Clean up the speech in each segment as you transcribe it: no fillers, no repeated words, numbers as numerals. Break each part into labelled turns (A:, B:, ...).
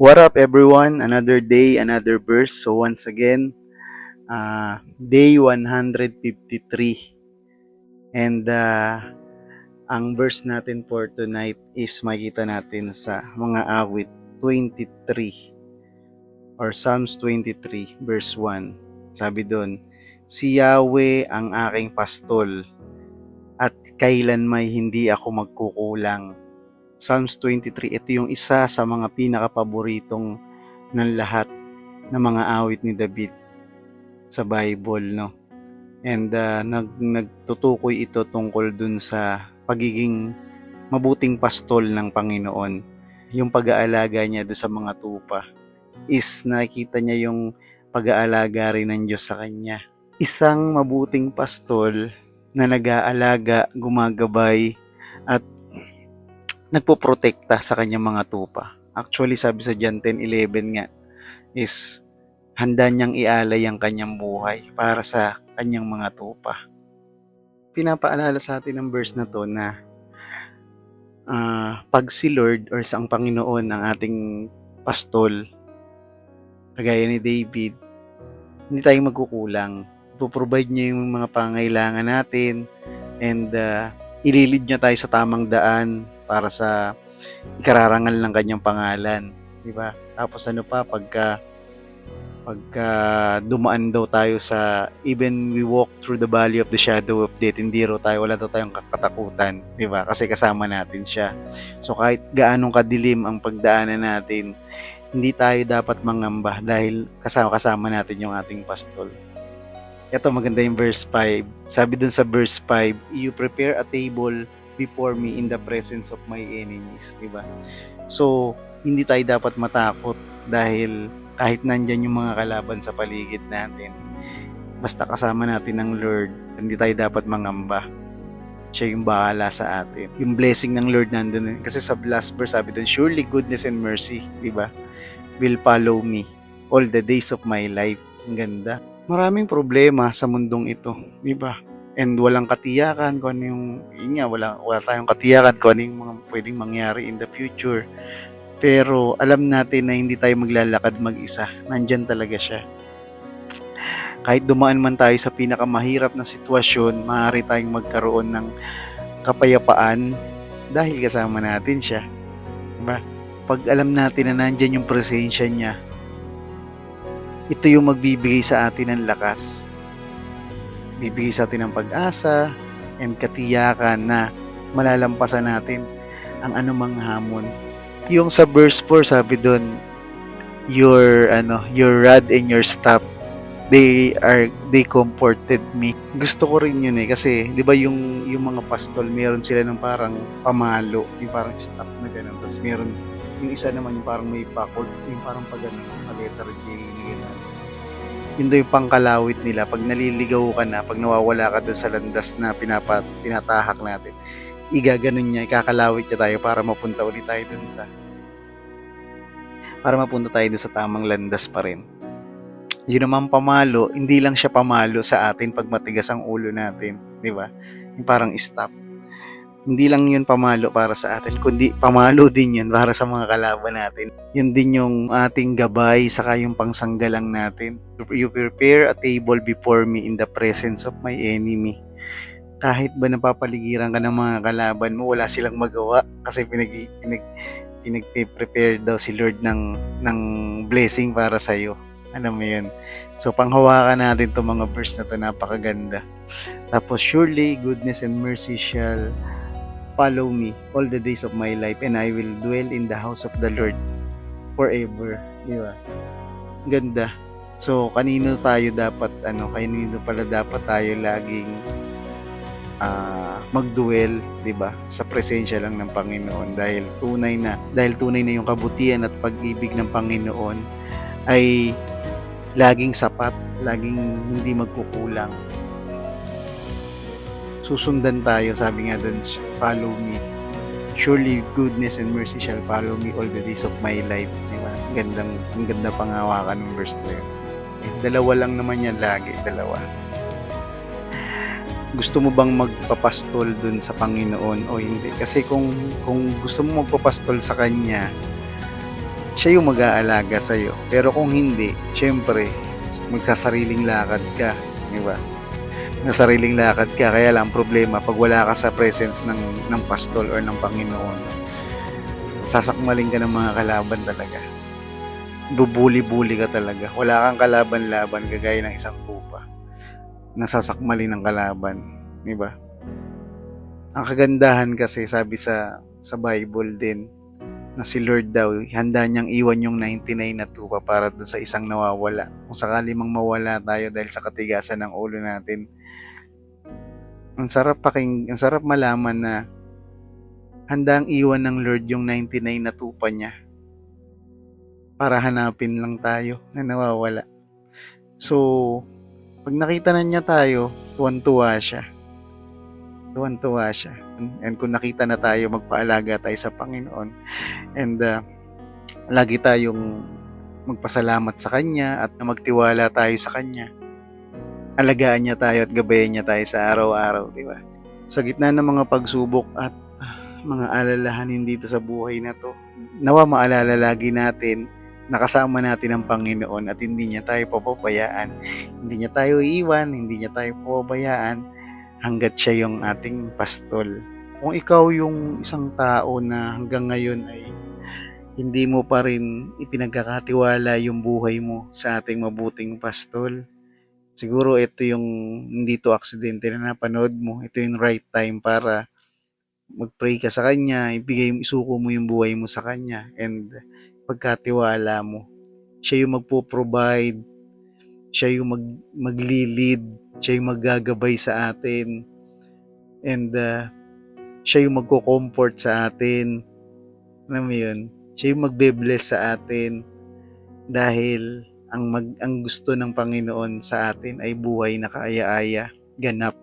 A: What up, everyone? Another day, another verse. So once again, day 153. And ang verse natin for tonight is makita natin sa mga awit 23 or Psalms 23 verse 1. Sabi doon, si Yahweh ang aking pastol at kailan may hindi ako magkukulang. Psalms 23, ito yung isa sa mga pinakapaboritong ng lahat ng mga awit ni David sa Bible, no? And nagtutukoy ito tungkol dun sa pagiging mabuting pastol ng Panginoon. Yung pag-aalaga niya do sa mga tupa is nakikita niya yung pag-aalaga rin ng Diyos sa kanya. Isang mabuting pastol na nag-aalaga, gumagabay at nagpoprotekta sa kanyang mga tupa. Actually, sabi sa John 10:11 nga is handa niyang ialay ang kanyang buhay para sa kanyang mga tupa. Pinapaalala sa atin ng verse na to na pag si Lord or sa ang Panginoon ang ating pastol, kagaya ni David, hindi tayo magkukulang. Ipoprovide niya yung mga pangailangan natin and ililid niya tayo sa tamang daan para sa ikararangal ng kanyang pangalan. Diba? Tapos ano pa, pagka dumaan daw tayo sa even we walk through the valley of the shadow of death, hindi raw tayo, wala daw tayong katakutan, di ba? Kasi kasama natin siya. So kahit gaanong kadilim ang pagdaanan natin, hindi tayo dapat mangamba dahil kasama natin yung ating pastol. Ito maganda yung verse 5. Sabi dun sa verse 5, you prepare a table before me in the presence of my enemies, di ba? So hindi tayo dapat matakot dahil kahit nandyan yung mga kalaban sa paligid natin, basta kasama natin ng Lord, hindi tayo dapat mangamba. Siya yung bahala sa atin. Yung blessing ng Lord nandun. Kasi sa last verse sabi dun, surely goodness and mercy, di ba, will follow me all the days of my life. Ang ganda. Maraming problema sa mundong ito, di ba? And walang katiyakan kung ano wala tayong katiyakan kung ano yung mga pwedeng mangyari in the future. Pero alam natin na hindi tayo maglalakad mag-isa. Nandyan talaga siya. Kahit dumaan man tayo sa pinakamahirap na sitwasyon, maaari tayong magkaroon ng kapayapaan dahil kasama natin siya. Diba? Pag alam natin na nandyan yung presensya niya, ito yung magbibigay sa atin ng lakas. Bibigay sa atin ng pag-asa and katiyakan na malalampasan natin ang anumang hamon. Yung sa verse 4 sabi doon, your rod and your staff, they comforted me. Gusto ko rin yun kasi 'di ba yung mga pastol, meron sila ng parang pamalo, yung parang staff na ganun. Tapos meron yung isa naman yung parang may pakord, yung parang pag letter J ganun. Yun daw yung pangkalawit nila pag naliligaw ka na, pag nawawala ka doon sa landas na pinatahak natin. Igaganon niya, ikakalawit niya tayo para mapunta ulit tayo dun sa tamang landas pa rin. Yun naman pamalo, hindi lang siya pamalo sa atin pag matigas ang ulo natin, di ba? Yung parang stop. Hindi lang yun pamalo para sa atin, kundi pamalo din yun para sa mga kalaban natin. Yun din yung ating gabay, saka yung pangsanggalang natin. You prepare a table before me in the presence of my enemy. Kahit ba napapaligiran ka ng mga kalaban mo, wala silang magawa kasi pinag-prepare daw si Lord ng blessing para sa iyo. Alam mo 'yun. So panghawakan natin 'tong mga verse na 'to, napakaganda. Tapos surely goodness and mercy shall follow me all the days of my life and I will dwell in the house of the Lord forever. Di ba? Ganda. So kanino pala dapat tayo laging magduel, 'di ba? Sa presensya lang ng Panginoon dahil tunay na yung kabutihan at pag-ibig ng Panginoon ay laging sapat, laging hindi magkukulang. Susundan tayo, sabi nga doon, follow me. Surely goodness and mercy shall follow me all the days of my life. 'Di ba? Ang ganda panghawakan ng verse na yun. Dalawa lang naman yan lagi, dalawa. Gusto mo bang magpapastol dun sa Panginoon o hindi? Kasi kung gusto mo magpapastol sa Kanya, siya yung mag-aalaga sa'yo. Pero kung hindi, siyempre magsasariling lakad ka, 'di ba? Nagsasariling lakad ka, kaya lang ang problema 'pag wala ka sa presence ng pastol or ng Panginoon, sasakmalin ka ng mga kalaban talaga. Bubuli-buli ka talaga. Wala kang kalaban-laban kagaya ng isang tupa na sasakmalin ng kalaban, 'di ba? Ang kagandahan kasi sabi sa Bible din na si Lord daw handa niyang iwan yung 99 na tupa para dun sa isang nawawala. Kung sakali mang mawala tayo dahil sa katigasan ng ulo natin, ang sarap malaman na handang iwan ng Lord yung 99 na tupa niya para hanapin lang tayo na nawawala. So, pag nakita na niya tayo, tuwan-tuwa siya. Tuwan-tuwa siya. And kung nakita na tayo, magpaalaga tayo sa Panginoon. And lagi tayong magpasalamat sa Kanya at na magtiwala tayo sa Kanya. Alagaan niya tayo at gabayan niya tayo sa araw-araw, di ba? Sa gitna ng mga pagsubok at mga alalahanin dito sa buhay na to, nawa maalala lagi natin nakasama natin ang Panginoon at hindi niya tayo papabayaan. Hindi niya tayo iiwan, hindi niya tayo papabayaan hanggat siya yung ating pastol. Kung ikaw yung isang tao na hanggang ngayon ay hindi mo pa rin ipinagkakatiwala yung buhay mo sa ating mabuting pastol, siguro ito yung hindi to aksidente na napanood mo. Ito yung right time para mag-pray ka sa Kanya, isuko mo yung buhay mo sa Kanya, and pagkatiwala mo. Siya yung magpo-provide, siya yung maglilid, siya yung maggagabay sa atin, and siya yung magko-comfort sa atin. Alam mo yun? Siya yung magbe-bless sa atin dahil ang gusto ng Panginoon sa atin ay buhay na kaaya-aya, ganap,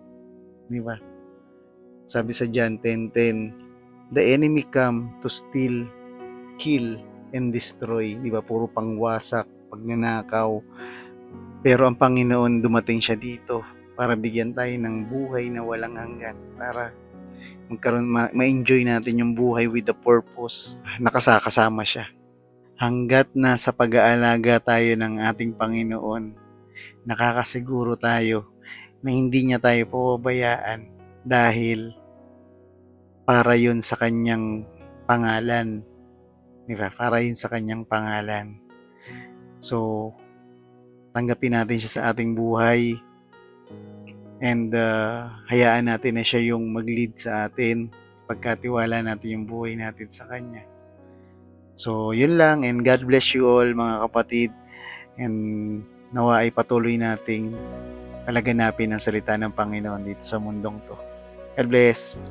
A: di ba? Sabi sa John 10:10, the enemy come to steal, kill, and destroy. Di ba? Puro pangwasak, pagnanakaw. Pero ang Panginoon, dumating siya dito para bigyan tayo ng buhay na walang hanggan. Para ma-enjoy natin yung buhay with a purpose. Nakasakasama siya. Hanggat nasa pag-aalaga tayo ng ating Panginoon, nakakasiguro tayo na hindi niya tayo pababayaan dahil para yun sa kanyang pangalan. Di ba? Para yun sa kanyang pangalan. So, tanggapin natin siya sa ating buhay and hayaan natin na siya yung mag-lead sa atin pagkatiwala natin yung buhay natin sa Kanya. So, yun lang, and God bless you all mga kapatid, and nawa ay patuloy nating palaganapin ang salita ng Panginoon dito sa mundong to. God bless!